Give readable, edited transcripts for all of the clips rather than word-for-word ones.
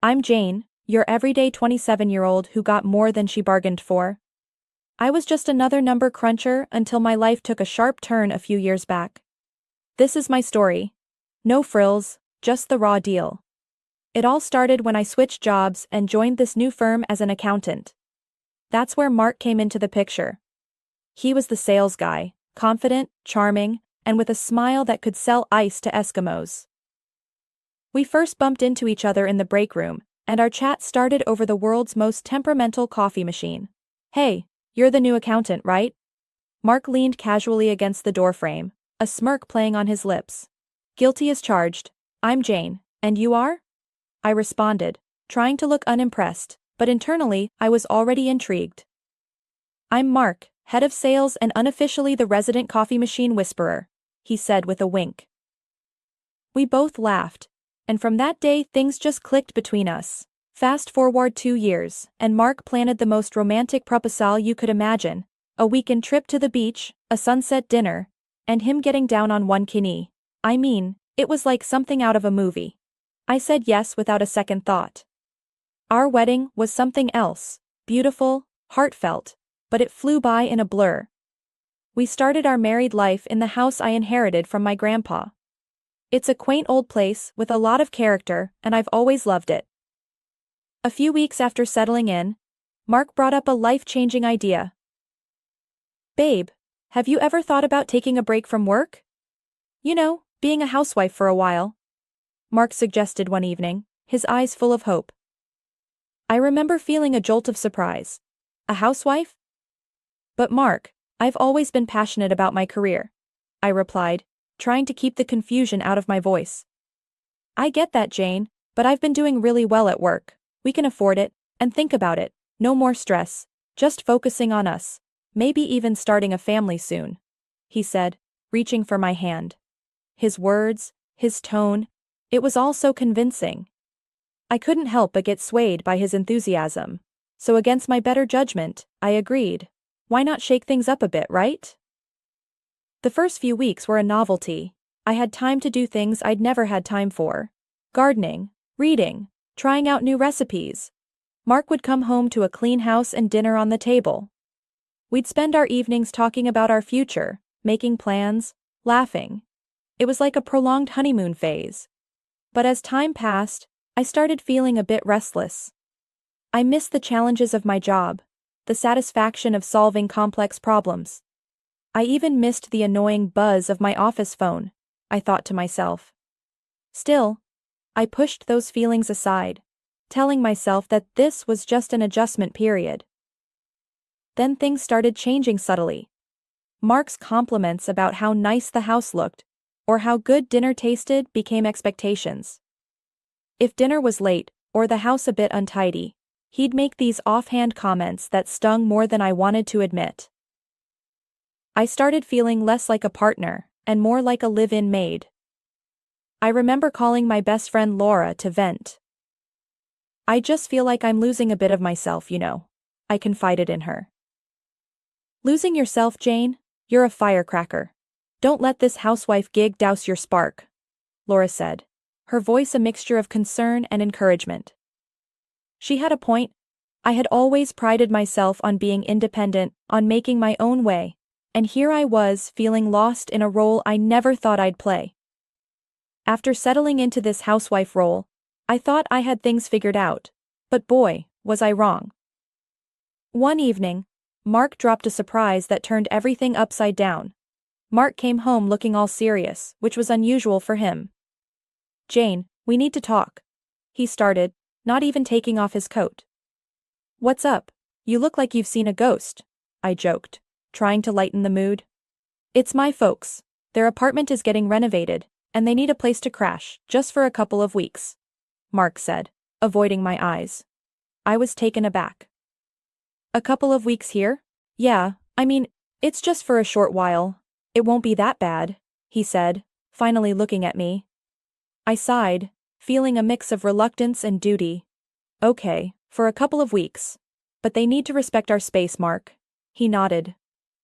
I'm Jane, your everyday 27-year-old who got more than she bargained for. I was just another number cruncher until my life took a sharp turn a few years back. This is my story. No frills, just the raw deal. It all started when I switched jobs and joined this new firm as an accountant. That's where Mark came into the picture. He was the sales guy, confident, charming, and with a smile that could sell ice to Eskimos. We first bumped into each other in the break room, and our chat started over the world's most temperamental coffee machine. Hey, you're the new accountant, right? Mark leaned casually against the doorframe, a smirk playing on his lips. Guilty as charged. I'm Jane, and you are? I responded, trying to look unimpressed, but internally I was already intrigued. I'm Mark, head of sales and unofficially the resident coffee machine whisperer, he said with a wink. We both laughed, and from that day things just clicked between us. Fast forward 2 years, and Mark planted the most romantic proposal you could imagine, a weekend trip to the beach, a sunset dinner, and him getting down on one knee. I mean, it was like something out of a movie. I said yes without a second thought. Our wedding was something else, beautiful, heartfelt, but it flew by in a blur. We started our married life in the house I inherited from my grandpa. It's a quaint old place with a lot of character, and I've always loved it. A few weeks after settling in, Mark brought up a life-changing idea. Babe, have you ever thought about taking a break from work? You know, being a housewife for a while. Mark suggested one evening, his eyes full of hope. I remember feeling a jolt of surprise. A housewife? But Mark, I've always been passionate about my career, I replied, trying to keep the confusion out of my voice. I get that, Jane, but I've been doing really well at work. We can afford it, and think about it, no more stress, just focusing on us, maybe even starting a family soon, he said, reaching for my hand. His words, his tone, it was all so convincing. I couldn't help but get swayed by his enthusiasm, so against my better judgment, I agreed. Why not shake things up a bit, right? The first few weeks were a novelty. I had time to do things I'd never had time for. Gardening, reading, trying out new recipes. Mark would come home to a clean house and dinner on the table. We'd spend our evenings talking about our future, making plans, laughing. It was like a prolonged honeymoon phase. But as time passed, I started feeling a bit restless. I missed the challenges of my job, the satisfaction of solving complex problems. I even missed the annoying buzz of my office phone, I thought to myself. Still, I pushed those feelings aside, telling myself that this was just an adjustment period. Then things started changing subtly. Mark's compliments about how nice the house looked, or how good dinner tasted, became expectations. If dinner was late, or the house a bit untidy, he'd make these offhand comments that stung more than I wanted to admit. I started feeling less like a partner, and more like a live-in maid. I remember calling my best friend Laura to vent. I just feel like I'm losing a bit of myself, you know, I confided in her. Losing yourself, Jane? You're a firecracker. Don't let this housewife gig douse your spark, Laura said, her voice a mixture of concern and encouragement. She had a point. I had always prided myself on being independent, on making my own way, and here I was feeling lost in a role I never thought I'd play. After settling into this housewife role, I thought I had things figured out, but boy, was I wrong. One evening, Mark dropped a surprise that turned everything upside down. Mark came home looking all serious, which was unusual for him. Jane, we need to talk, he started, not even taking off his coat. What's up? You look like you've seen a ghost, I joked, trying to lighten the mood. It's my folks. Their apartment is getting renovated, and they need a place to crash, just for a couple of weeks, Mark said, avoiding my eyes. I was taken aback. A couple of weeks here? Yeah, I mean, it's just for a short while. It won't be that bad, he said, finally looking at me. I sighed, feeling a mix of reluctance and duty. Okay, for a couple of weeks. But they need to respect our space, Mark. He nodded.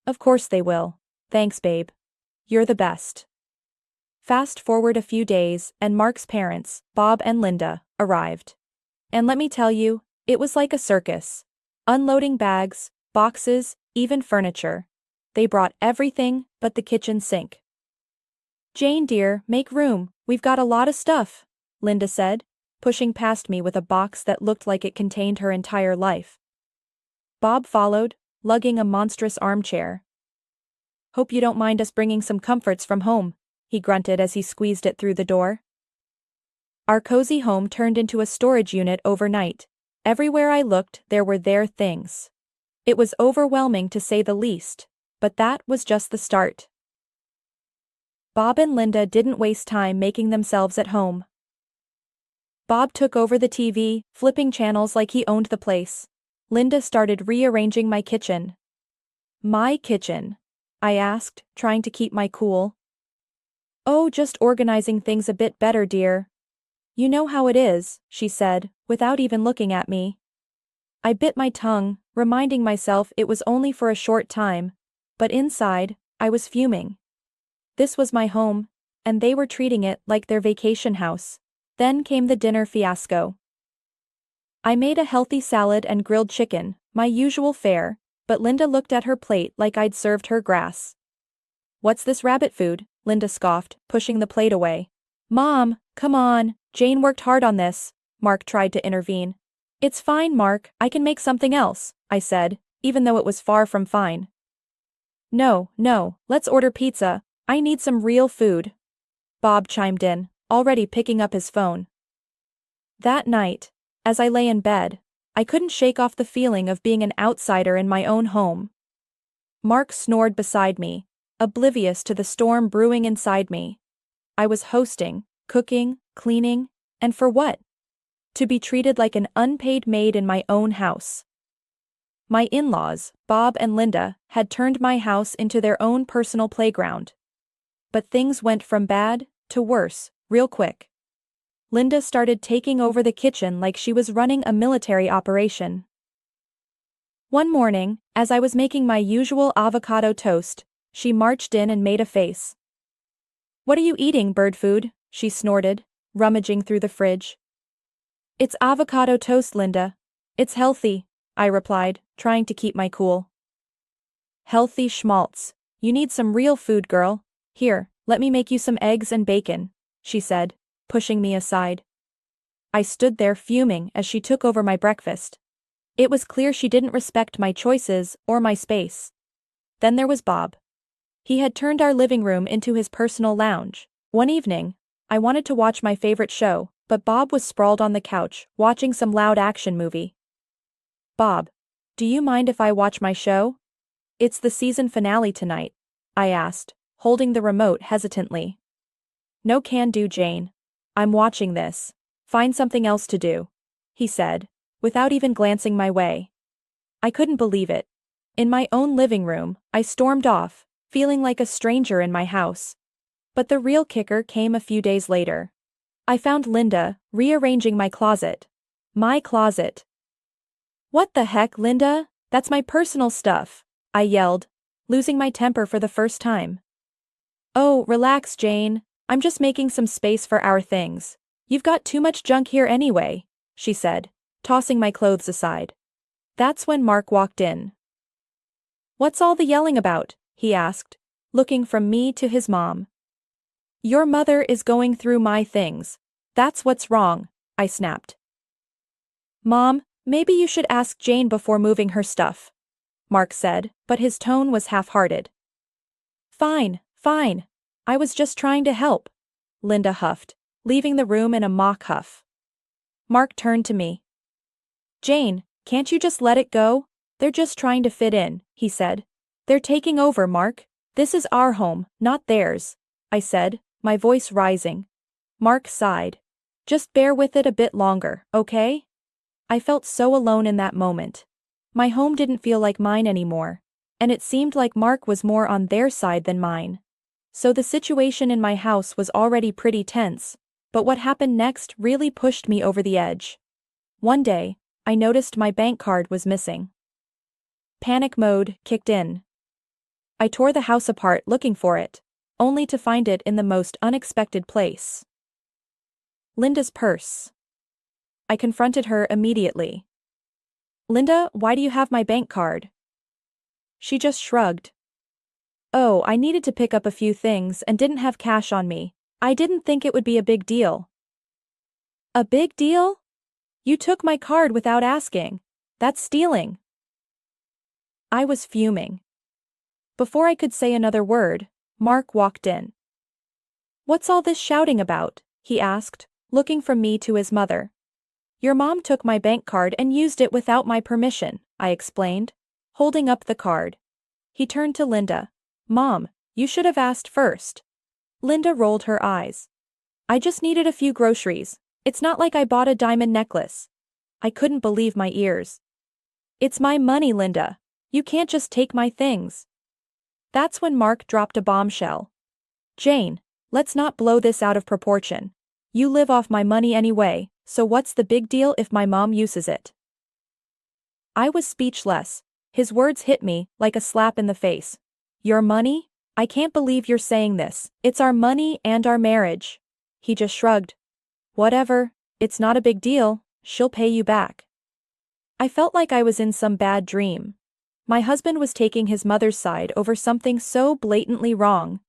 Of course they will. Thanks, babe. You're the best. Fast forward a few days, and Mark's parents, Bob and Linda, arrived. And let me tell you, it was like a circus. Unloading bags, boxes, even furniture. They brought everything but the kitchen sink. "Jane dear, make room, we've got a lot of stuff," Linda said, pushing past me with a box that looked like it contained her entire life. Bob followed, lugging a monstrous armchair. "Hope you don't mind us bringing some comforts from home," he grunted as he squeezed it through the door. Our cozy home turned into a storage unit overnight. Everywhere I looked, there were their things. It was overwhelming to say the least, but that was just the start. Bob and Linda didn't waste time making themselves at home. Bob took over the TV, flipping channels like he owned the place. Linda started rearranging my kitchen. "My kitchen?" I asked, trying to keep my cool. "Oh, just organizing things a bit better, dear. You know how it is," she said, without even looking at me. I bit my tongue, reminding myself it was only for a short time, but inside, I was fuming. This was my home, and they were treating it like their vacation house. Then came the dinner fiasco. I made a healthy salad and grilled chicken, my usual fare, but Linda looked at her plate like I'd served her grass. "What's this rabbit food?" Linda scoffed, pushing the plate away. "Mom, come on, Jane worked hard on this," Mark tried to intervene. "It's fine, Mark, I can make something else," I said, even though it was far from fine. No, let's order pizza, I need some real food," Bob chimed in, already picking up his phone. That night, as I lay in bed, I couldn't shake off the feeling of being an outsider in my own home. Mark snored beside me, oblivious to the storm brewing inside me. I was hosting, cooking, cleaning, and for what? To be treated like an unpaid maid in my own house. My in-laws, Bob and Linda, had turned my house into their own personal playground. But things went from bad to worse, real quick. Linda started taking over the kitchen like she was running a military operation. One morning, as I was making my usual avocado toast, she marched in and made a face. "What are you eating, bird food?" she snorted, rummaging through the fridge. "It's avocado toast, Linda. It's healthy," I replied, trying to keep my cool. "Healthy schmaltz. You need some real food, girl. Here, let me make you some eggs and bacon," she said, pushing me aside. I stood there fuming as she took over my breakfast. It was clear she didn't respect my choices or my space. Then there was Bob. He had turned our living room into his personal lounge. One evening, I wanted to watch my favorite show, but Bob was sprawled on the couch, watching some loud action movie. "Bob, do you mind if I watch my show? It's the season finale tonight," I asked, holding the remote hesitantly. "No can do, Jane. I'm watching this. Find something else to do," he said, without even glancing my way. I couldn't believe it. In my own living room, I stormed off, feeling like a stranger in my house. But the real kicker came a few days later. I found Linda rearranging my closet. My closet. "What the heck, Linda? That's my personal stuff," I yelled, losing my temper for the first time. "Oh, relax, Jane. I'm just making some space for our things. You've got too much junk here anyway," she said, tossing my clothes aside. That's when Mark walked in. "What's all the yelling about?" he asked, looking from me to his mom. "Your mother is going through my things. That's what's wrong," I snapped. "Mom, maybe you should ask Jane before moving her stuff," Mark said, but his tone was half-hearted. Fine. I was just trying to help," Linda huffed, leaving the room in a mock huff. Mark turned to me. "Jane, can't you just let it go? They're just trying to fit in," he said. "They're taking over, Mark. This is our home, not theirs," I said, my voice rising. Mark sighed. "Just bear with it a bit longer, okay?" I felt so alone in that moment. My home didn't feel like mine anymore, and it seemed like Mark was more on their side than mine. So the situation in my house was already pretty tense, but what happened next really pushed me over the edge. One day, I noticed my bank card was missing. Panic mode kicked in. I tore the house apart looking for it, only to find it in the most unexpected place. Linda's purse. I confronted her immediately. Linda, why do you have my bank card? She just shrugged. Oh, I needed to pick up a few things and didn't have cash on me. I didn't think it would be a big deal. A big deal? You took my card without asking. That's stealing. I was fuming. Before I could say another word, Mark walked in. What's all this shouting about? He asked, looking from me to his mother. Your mom took my bank card and used it without my permission, I explained, holding up the card. He turned to Linda. Mom, you should have asked first. Linda rolled her eyes. I just needed a few groceries. It's not like I bought a diamond necklace. I couldn't believe my ears. It's my money, Linda. You can't just take my things. That's when Mark dropped a bombshell. Jane, let's not blow this out of proportion. You live off my money anyway, so what's the big deal if my mom uses it? I was speechless. His words hit me like a slap in the face. Your money? I can't believe you're saying this. It's our money and our marriage. He just shrugged. Whatever, it's not a big deal, she'll pay you back. I felt like I was in some bad dream. My husband was taking his mother's side over something so blatantly wrong.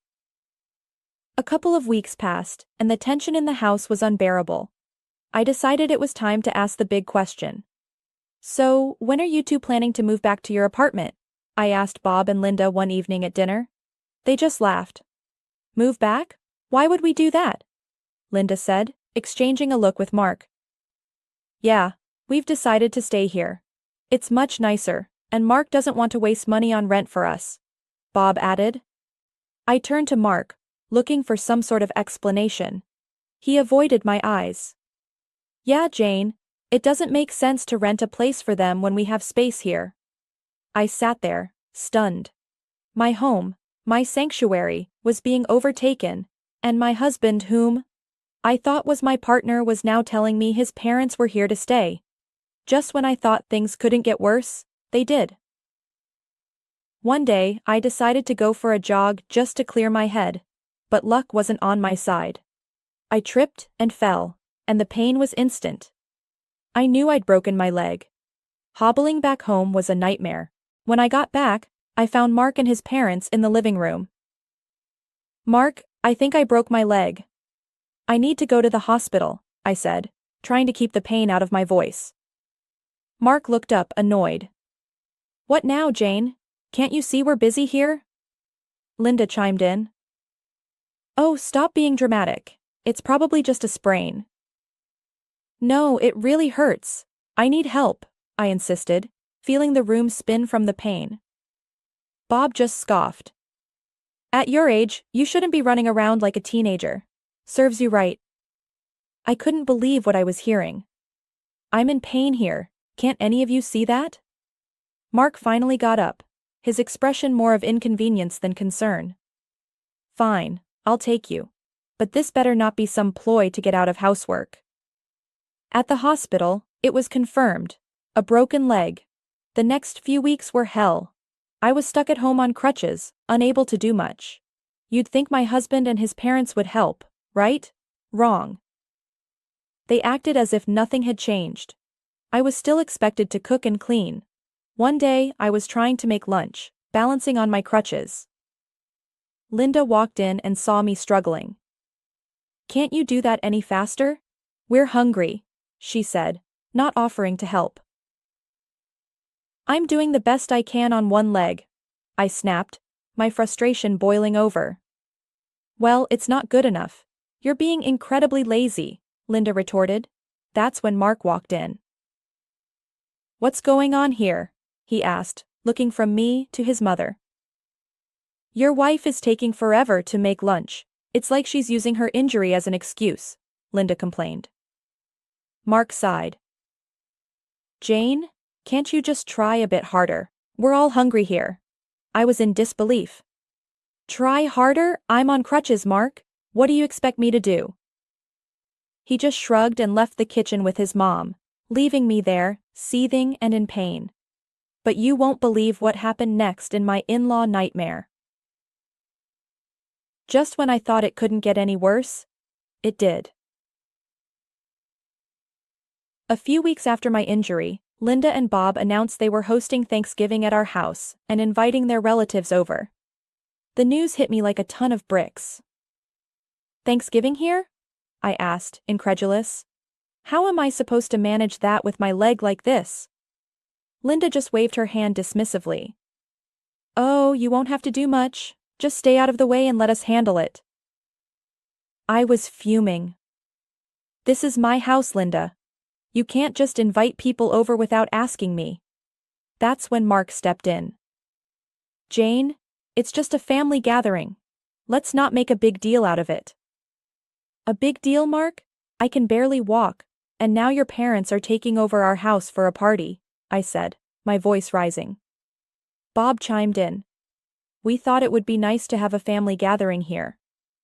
A couple of weeks passed, and the tension in the house was unbearable. I decided it was time to ask the big question. So, when are you two planning to move back to your apartment? I asked Bob and Linda one evening at dinner. They just laughed. Move back? Why would we do that? Linda said, exchanging a look with Mark. Yeah, we've decided to stay here. It's much nicer, and Mark doesn't want to waste money on rent for us. Bob added. I turned to Mark, looking for some sort of explanation. He avoided my eyes. Yeah, Jane, it doesn't make sense to rent a place for them when we have space here. I sat there, stunned. My home, my sanctuary, was being overtaken, and my husband, whom I thought was my partner, was now telling me his parents were here to stay. Just when I thought things couldn't get worse, they did. One day, I decided to go for a jog just to clear my head, but luck wasn't on my side. I tripped and fell, and the pain was instant. I knew I'd broken my leg. Hobbling back home was a nightmare. When I got back, I found Mark and his parents in the living room. Mark, I think I broke my leg. I need to go to the hospital, I said, trying to keep the pain out of my voice. Mark looked up, annoyed. What now, Jane? Can't you see we're busy here? Linda chimed in. Oh, stop being dramatic. It's probably just a sprain. No, it really hurts. I need help, I insisted, feeling the room spin from the pain. Bob just scoffed. At your age, you shouldn't be running around like a teenager. Serves you right. I couldn't believe what I was hearing. I'm in pain here, can't any of you see that? Mark finally got up, his expression more of inconvenience than concern. Fine, I'll take you. But this better not be some ploy to get out of housework. At the hospital, it was confirmed. A broken leg. The next few weeks were hell. I was stuck at home on crutches, unable to do much. You'd think my husband and his parents would help, right? Wrong. They acted as if nothing had changed. I was still expected to cook and clean. One day, I was trying to make lunch, balancing on my crutches. Linda walked in and saw me struggling. Can't you do that any faster? We're hungry, she said, not offering to help. I'm doing the best I can on one leg, I snapped, my frustration boiling over. Well, it's not good enough. You're being incredibly lazy, Linda retorted. That's when Mark walked in. What's going on here? He asked, looking from me to his mother. Your wife is taking forever to make lunch. It's like she's using her injury as an excuse, Linda complained. Mark sighed. Jane, can't you just try a bit harder? We're all hungry here. I was in disbelief. Try harder? I'm on crutches, Mark. What do you expect me to do? He just shrugged and left the kitchen with his mom, leaving me there, seething and in pain. But you won't believe what happened next in my in-law nightmare. Just when I thought it couldn't get any worse, it did. A few weeks after my injury, Linda and Bob announced they were hosting Thanksgiving at our house and inviting their relatives over. The news hit me like a ton of bricks. Thanksgiving here? I asked, incredulous. How am I supposed to manage that with my leg like this? Linda just waved her hand dismissively. Oh, you won't have to do much, just stay out of the way and let us handle it. I was fuming. This is my house, Linda. You can't just invite people over without asking me. That's when Mark stepped in. Jane, it's just a family gathering. Let's not make a big deal out of it. A big deal, Mark? I can barely walk, and now your parents are taking over our house for a party, I said, my voice rising. Bob chimed in. We thought it would be nice to have a family gathering here.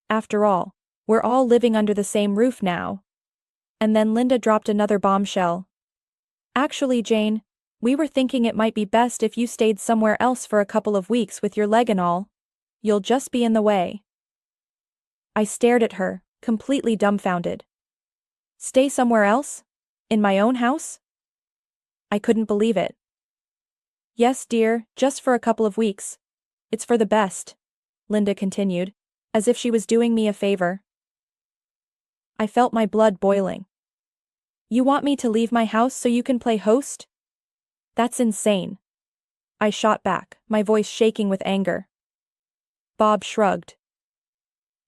After all, we're all living under the same roof now. And then Linda dropped another bombshell. Actually, Jane, we were thinking it might be best if you stayed somewhere else for a couple of weeks with your leg and all. You'll just be in the way. I stared at her, completely dumbfounded. Stay somewhere else? In my own house? I couldn't believe it. Yes, dear, just for a couple of weeks. It's for the best, Linda continued, as if she was doing me a favor. I felt my blood boiling. You want me to leave my house so you can play host? That's insane. I shot back, my voice shaking with anger. Bob shrugged.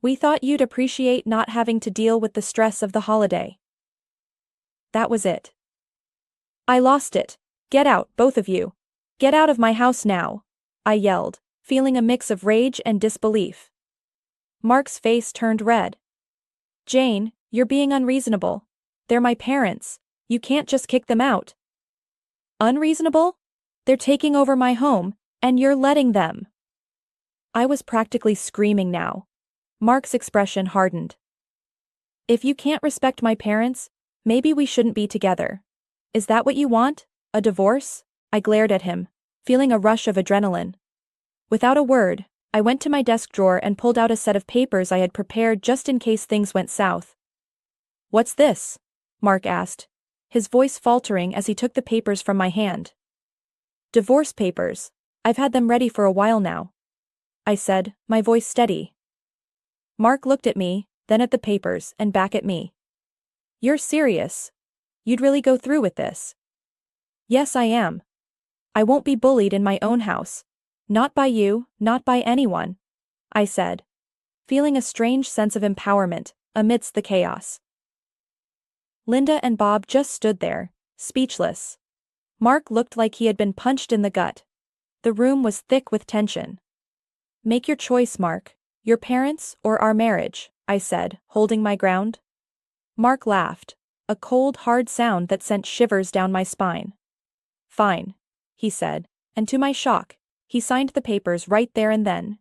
We thought you'd appreciate not having to deal with the stress of the holiday. That was it. I lost it. Get out, both of you. Get out of my house now, I yelled, feeling a mix of rage and disbelief. Mark's face turned red. Jane, you're being unreasonable. They're my parents. You can't just kick them out. Unreasonable? They're taking over my home, and you're letting them. I was practically screaming now. Mark's expression hardened. If you can't respect my parents, maybe we shouldn't be together. Is that what you want? A divorce? I glared at him, feeling a rush of adrenaline. Without a word, I went to my desk drawer and pulled out a set of papers I had prepared just in case things went south. What's this? Mark asked, his voice faltering as he took the papers from my hand. Divorce papers. I've had them ready for a while now, I said, my voice steady. Mark looked at me, then at the papers, and back at me. You're serious? You'd really go through with this? Yes, I am. I won't be bullied in my own house. Not by you, not by anyone, I said, feeling a strange sense of empowerment amidst the chaos. Linda and Bob just stood there, speechless. Mark looked like he had been punched in the gut. The room was thick with tension. Make your choice, Mark. Your parents or our marriage, I said, holding my ground. Mark laughed, a cold, hard sound that sent shivers down my spine. Fine, he said, and to my shock, he signed the papers right there and then.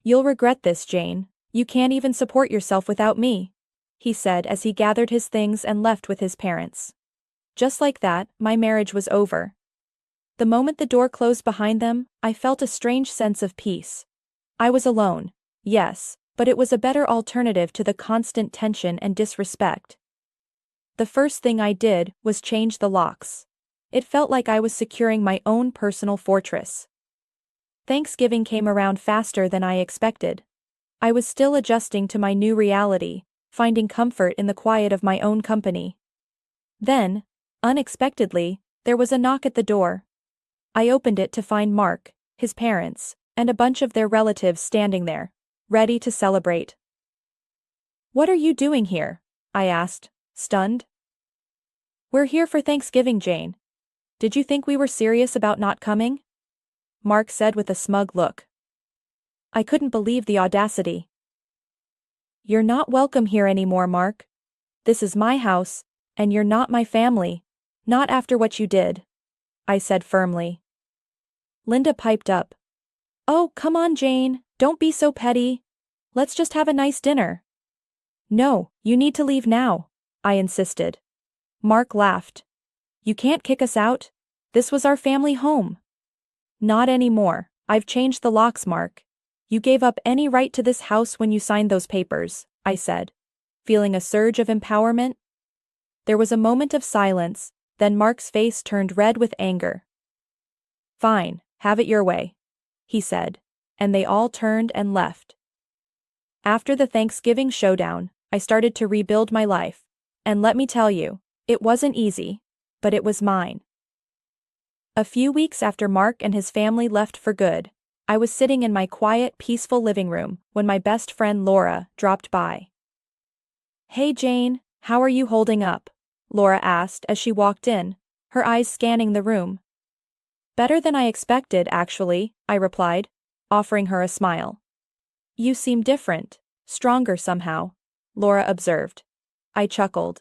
You'll regret this, Jane. You can't even support yourself without me, he said as he gathered his things and left with his parents. Just like that, my marriage was over. The moment the door closed behind them, I felt a strange sense of peace. I was alone, yes, but it was a better alternative to the constant tension and disrespect. The first thing I did was change the locks. It felt like I was securing my own personal fortress. Thanksgiving came around faster than I expected. I was still adjusting to my new reality, finding comfort in the quiet of my own company. Then, unexpectedly, there was a knock at the door. I opened it to find Mark, his parents, and a bunch of their relatives standing there, ready to celebrate. What are you doing here? I asked, stunned. We're here for Thanksgiving, Jane. Did you think we were serious about not coming? Mark said with a smug look. I couldn't believe the audacity. You're not welcome here anymore, Mark. This is my house, and you're not my family. Not after what you did, I said firmly. Linda piped up. Oh, come on, Jane, don't be so petty. Let's just have a nice dinner. No, you need to leave now, I insisted. Mark laughed. You can't kick us out. This was our family home. Not anymore. I've changed the locks, Mark. You gave up any right to this house when you signed those papers, I said, feeling a surge of empowerment. There was a moment of silence, then Mark's face turned red with anger. "Fine, have it your way," he said, and they all turned and left. After the Thanksgiving showdown, I started to rebuild my life. And let me tell you, it wasn't easy, but it was mine. A few weeks after Mark and his family left for good, I was sitting in my quiet, peaceful living room when my best friend Laura dropped by. "Hey Jane, how are you holding up?" Laura asked as she walked in, her eyes scanning the room. "Better than I expected, actually," I replied, offering her a smile. "You seem different, stronger somehow," Laura observed. I chuckled.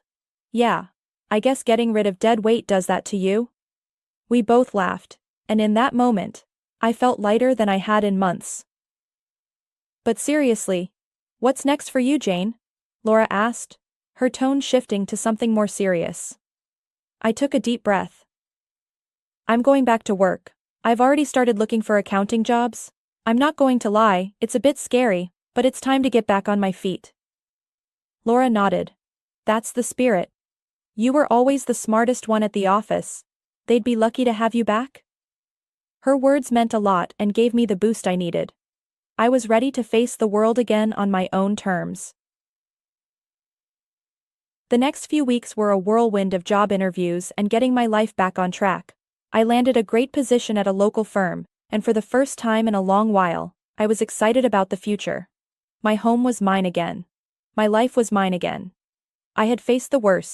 "Yeah, I guess getting rid of dead weight does that to you?" We both laughed, and in that moment, I felt lighter than I had in months. "But seriously, what's next for you, Jane?" Laura asked, her tone shifting to something more serious. I took a deep breath. "I'm going back to work. I've already started looking for accounting jobs. I'm not going to lie, it's a bit scary, but it's time to get back on my feet." Laura nodded. "That's the spirit. You were always the smartest one at the office. They'd be lucky to have you back." Her words meant a lot and gave me the boost I needed. I was ready to face the world again on my own terms. The next few weeks were a whirlwind of job interviews and getting my life back on track. I landed a great position at a local firm, and for the first time in a long while, I was excited about the future. My home was mine again. My life was mine again. I had faced the worst,